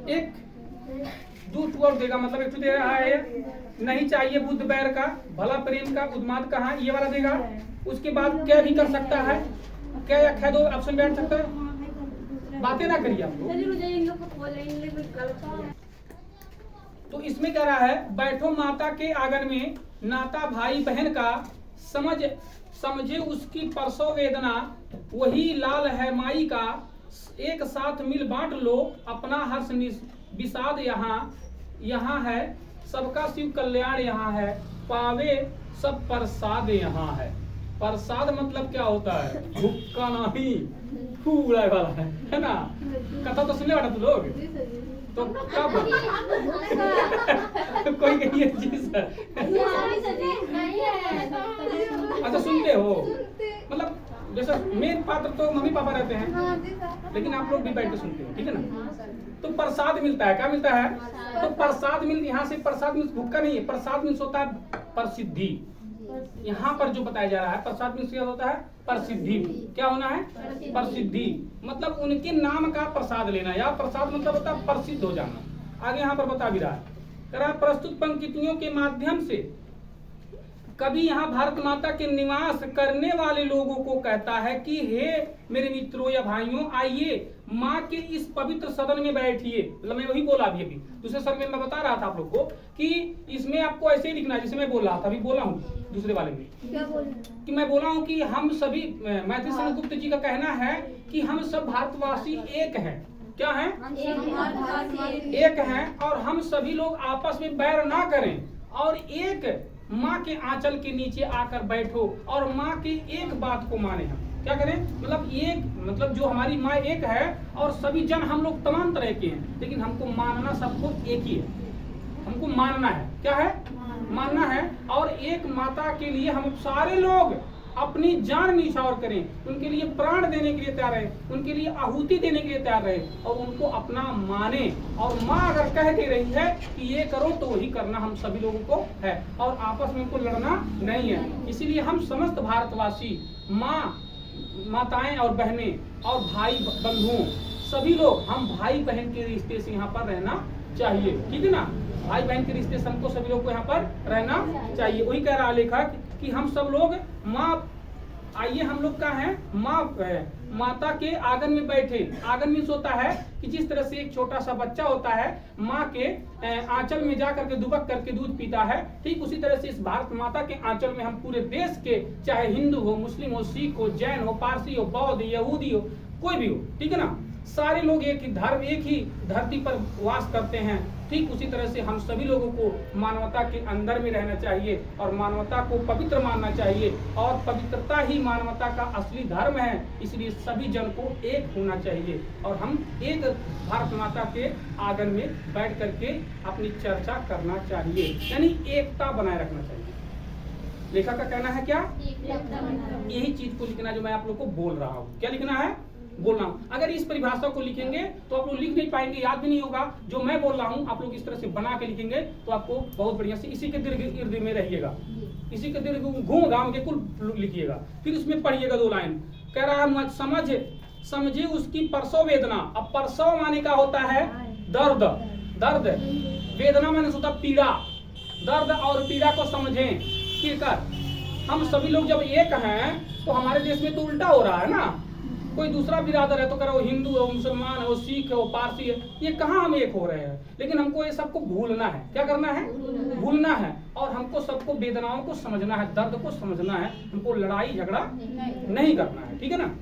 एक दूत और देगा, मतलब एक दे रहा है नहीं चाहिए बुद्ध बैर का, भला प्रेम का, उन्माद कहाँ, ये वाला देगा। उसके बाद क्या भी कर सकता है, क्या या खे दो ऑप्शन बैठ सकता है। बातें ना करिए आप लोग। तो इसमें कह रहा है बैठो माता के आंगन में, नाता भाई बहन का, समझे उसकी परसों वेदना, वही लाल है माई का, एक साथ मिल बांट लो अपना हर्ष विषाद, यहाँ है सबका शिव कल्याण, यहाँ है पावे सब प्रसाद, यहाँ है। प्रसाद मतलब क्या होता है, भुक्का नहीं फूला वाला है ना। कथा तो सुनने वाला तू लोग, तो क्या कोई कहिए चीज अच्छा सुनते हो, मतलब जैसे मेन पात्र तो मम्मी पापा रहते हैं, लेकिन आप लोग भी बैठ के सुनते हो, ठीक है ना। तो प्रसाद मिलता है, क्या मिलता है, तो प्रसाद मिल, यहाँ से प्रसाद मिल भुक्का नहीं है, प्रसाद मिल होता है प्रसिद्धि। यहाँ पर जो बताया जा रहा है प्रसाद मिल क्या होता है, प्रसिद्धि। क्या होना है, प्रसिद्धि, मतलब उनके नाम का प्रसाद लेना, या प्रसाद मतलब होता है प्रसिद्ध हो जाना। आगे यहाँ पर बता भी रहा है, प्रस्तुत पंक्तियों के माध्यम से कभी यहाँ भारत माता के निवास करने वाले लोगों को कहता है कि हे मेरे मित्रों या भाइयों, आइए माँ के इस पवित्र सदन में बैठिए। मतलब मैं वही बोला अभी दूसरे सर में मैं बता रहा था आप लोग को कि इसमें आपको ऐसे ही लिखना है जैसे मैं बोल रहा था, अभी बोला हूँ दूसरे वाले में कि मैं बोला हूँ कि हम सभी, मैथिली सेनगुप्त जी का कहना है कि हम सब भारतवासी एक हैं। क्या है, एक हैं, और हम सभी लोग आपस में बैर ना करें, और एक माँ के आंचल के नीचे आकर बैठो और माँ की एक बात को माने। हम क्या करें, मतलब एक, मतलब जो हमारी माँ एक है और सभी जन हम लोग तमाम तरह के हैं, लेकिन हमको मानना सबको एक ही है, हमको मानना है। क्या है, मानना है, और एक माता के लिए हम सारे लोग अपनी जान निछावर करें, उनके लिए प्राण देने के लिए तैयार रहे, उनके लिए आहुति देने के लिए तैयार रहे, और उनको अपना माने। और माँ अगर कह दे रही है कि ये करो तो वही करना हम सभी लोगों को है, और आपस में उनको लड़ना नहीं है। इसीलिए हम समस्त भारतवासी, माताएं और बहनें और भाई बंधुओं, सभी लोग हम भाई बहन के रिश्ते से यहाँ पर रहना चाहिए, ठीक है ना। भाई बहन के रिश्ते से हमको सभी लोग को यहाँ पर रहना चाहिए। वही कह रहा लेखक कि हम सब लोग माँ, आइए हम लोग का है माता के आंगन में बैठे। आंगन मीन्स होता है कि जिस तरह से एक छोटा सा बच्चा होता है माँ के आंचल में जा करके दुबक करके दूध पीता है, ठीक उसी तरह से इस भारत माता के आंचल में हम पूरे देश के, चाहे हिंदू हो, मुस्लिम हो, सिख हो, जैन हो, पारसी हो, बौद्ध, यहूदी हो, कोई भी हो, ठीक है ना, सारे लोग एक ही धर्म, एक ही धरती पर वास करते हैं। ठीक उसी तरह से हम सभी लोगों को मानवता के अंदर में रहना चाहिए और मानवता को पवित्र मानना चाहिए, और पवित्रता ही मानवता का असली धर्म है। इसलिए सभी जन को एक होना चाहिए और हम एक भारत माता के आंगन में बैठ करके अपनी चर्चा करना चाहिए, यानी एकता बनाए रखना चाहिए। लेखक का कहना है क्या, यही चीज को लिखना जो मैं आप लोग को बोल रहा हूँ। क्या लिखना है, बोलना। अगर इस परिभाषा को लिखेंगे तो आप लोग लिख नहीं पाएंगे, याद भी नहीं होगा। जो मैं बोल रहा हूँ आप लोग इस तरह से बना के लिखेंगे तो आपको बहुत बढ़िया से, इसी के दीर्घ इर्द में रहिएगा, इसी के दीर्घ घूम घाम के कुल लिखिएगा, फिर उसमें पढ़िएगा 2 लाइन। कह रहा है समझे उसकी परसों वेदना। अब परसों माने का होता है दर्द, दर्द, वेदना माने होता पीड़ा, दर्द और पीड़ा को समझें। हम सभी लोग जब एक हैं तो हमारे देश में तो उल्टा हो रहा है ना, कोई दूसरा बिरादर है तो करो हिंदू है, मुसलमान है, सिख है, पारसी है, ये कहाँ हम एक हो रहे हैं। लेकिन हमको ये सबको भूलना है। क्या करना है, भूलना है, और हमको सबको वेदनाओं को समझना है, दर्द को समझना है, हमको लड़ाई झगड़ा नहीं करना है, ठीक है ना।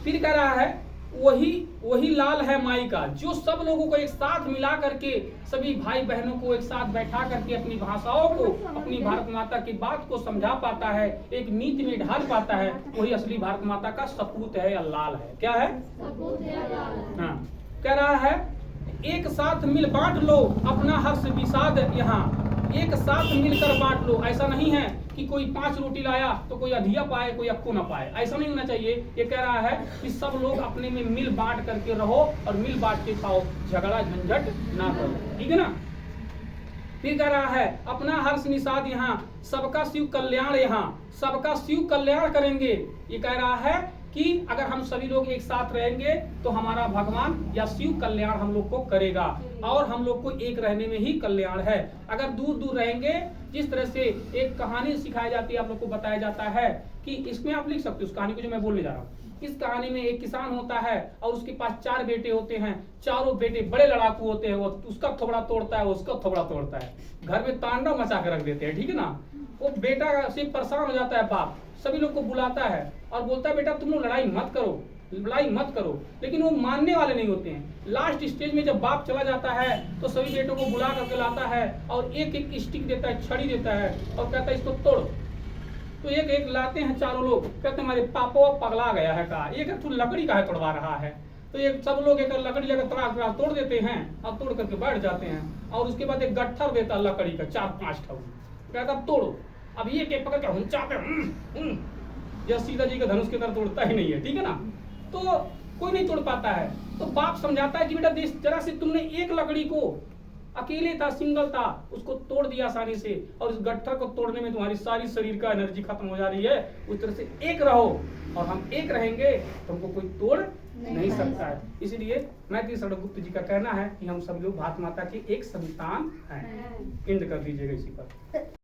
फिर कह रहा है वही लाल है माई का, जो सब लोगों को एक साथ मिला करके, सभी भाई बहनों को एक साथ बैठा करके अपनी भाषाओं को, अपनी भारत माता की बात को समझा पाता है, एक नीति में ढाल पाता है, वही असली भारत माता का सपूत है या लाल है। क्या है, हाँ। कह रहा है एक साथ मिल बांट लो अपना हर्ष विषाद, यहाँ एक साथ मिलकर बांट लो। ऐसा नहीं है कि कोई 5 रोटी लाया तो कोई अधिया पाए कोई अक्को ना पाए, ऐसा नहीं होना चाहिए। ये कह रहा है कि सब लोग अपने में मिल बांट करके रहो और मिल बांट के खाओ, झगड़ा झंझट ना करो, ठीक है ना। फिर कह रहा है अपना हर्ष निषाद यहाँ, सबका शिव कल्याण, यहाँ सबका शिव कल्याण करेंगे। ये कह रहा है कि अगर हम सभी लोग एक साथ रहेंगे तो हमारा भगवान या शिव कल्याण हम लोग को करेगा, और हम लोग को एक रहने में ही कल्याण है। अगर दूर दूर रहेंगे, जिस तरह से एक कहानी सिखाई जाती है, आप लोग को बताया जाता है कि इसमें आप लिख सकते हो उस कहानी को जो मैं बोलने जा रहा हूँ। इस कहानी में एक किसान होता है और उसके पास 4 बेटे होते हैं। चारों बेटे बड़े लड़ाकू होते हैं। वो उसका थोबड़ा तोड़ता है, उसका थोबड़ा तोड़ता है, घर में तांडव मचा के रख देते हैं, ठीक है ना। वो बेटा से परेशान हो जाता है, बाप सभी लोग को बुलाता है और बोलता है बेटा तुम लोग लड़ाई मत करो, लेकिन वो मानने वाले नहीं होते हैं। लास्ट स्टेज में जब बाप चला जाता है तो सभी बेटों को बुला करके लाता है और एक एक स्टिक देता है, छड़ी देता है और कहता है इसको तोड़। तो एक एक लाते हैं चारों लोग, कहते हैं हमारे पापा पगला गया है का, एक तू लकड़ी का है तोड़वा रहा है। तो ये सब लोग एक लकड़ी लेकर तड़ा तोड़ देते हैं और तोड़ करके बैठ जाते हैं। और उसके बाद एक गट्ठर देता है लकड़ी का 4-5 ठो, कहता अब तोड़ो। अब ये के पकड़ कर हुंचाते जब सीता जी का धनुष के तरह तोड़ता ही नहीं है, ठीक है ना, तो कोई नहीं तोड़ पाता है। तो बाप समझाता है कि बेटा जरा से तुमने एक लकड़ी को, अकेले था, सिंगल था, उसको तोड़ दिया आसानी से, और इस गट्ठर को तोड़ने में तुम्हारी सारी शरीर का एनर्जी खत्म हो जा रही है। उस तरह से एक रहो, और हम एक रहेंगे तो हमको कोई तोड़ नहीं सकता है। इसलिए मैथिली शरण गुप्त जी का कहना है कि हम सब लोग भारत माता के एक संतान हैं। एंड कर दीजिएगा इसी पर।